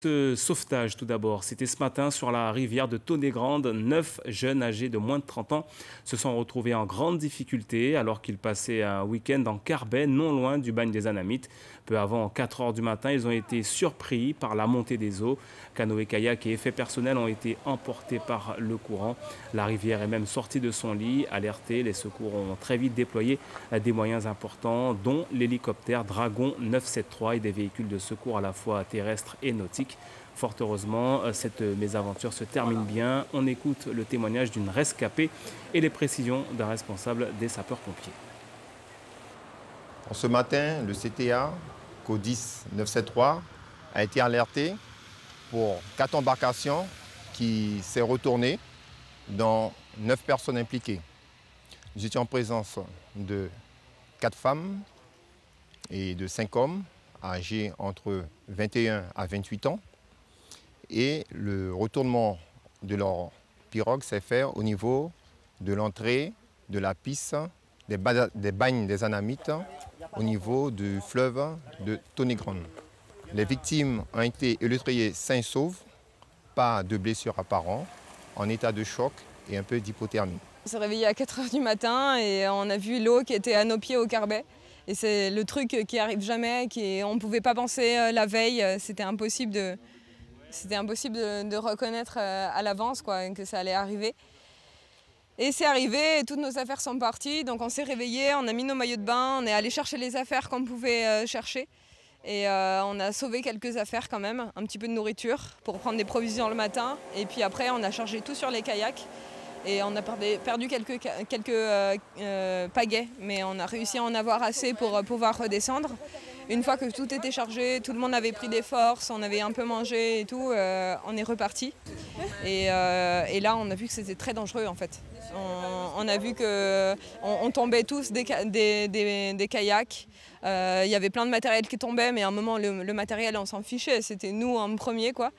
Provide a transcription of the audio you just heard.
Ce sauvetage tout d'abord, c'était ce matin sur la rivière de Tonnegrande. 9 jeunes âgés de moins de 30 ans se sont retrouvés en grande difficulté alors qu'ils passaient un week-end en Carbet, non loin du bagne des Anamites. Peu avant 4 heures du matin, ils ont été surpris par la montée des eaux. Canoë, kayak et effets personnels ont été emportés par le courant. La rivière est même sortie de son lit. Alertés, les secours ont très vite déployé des moyens importants, dont l'hélicoptère Dragon 973 et des véhicules de secours à la fois terrestres et nautiques. Fort heureusement, cette mésaventure se termine bien. On écoute le témoignage d'une rescapée et les précisions d'un responsable des sapeurs-pompiers. Ce matin, le CTA, CODIS 973, a été alerté pour 4 embarcations qui s'est retournées, dont 9 personnes impliquées. Nous étions en présence de 4 femmes et de 5 hommes âgés entre 21 à 28 ans. Et le retournement de leur pirogue s'est fait au niveau de l'entrée de la piste des bagnes des Anamites au niveau du fleuve de Tonnegrande. Les victimes ont été électrocuées sains et saufs, pas de blessures apparentes, en état de choc et un peu d'hypothermie. On s'est réveillé à 4 h du matin et on a vu l'eau qui était à nos pieds au Carbet. Et c'est le truc qui arrive jamais, on ne pouvait pas penser la veille, c'était impossible de reconnaître à l'avance que ça allait arriver. Et c'est arrivé, toutes nos affaires sont parties, donc on s'est réveillé, on a mis nos maillots de bain, on est allé chercher les affaires qu'on pouvait chercher. Et on a sauvé quelques affaires quand même, un petit peu de nourriture pour prendre des provisions le matin. Et puis après, on a chargé tout sur les kayaks. Et on a perdu quelques pagaies, mais on a réussi à en avoir assez pour pouvoir redescendre. Une fois que tout était chargé, tout le monde avait pris des forces, on avait un peu mangé et tout, on est reparti. Et là, on a vu que c'était très dangereux en fait. On a vu qu'on tombait tous des kayaks. Il y avait plein de matériel qui tombait, mais à un moment, le matériel, on s'en fichait. C'était nous en premier, quoi.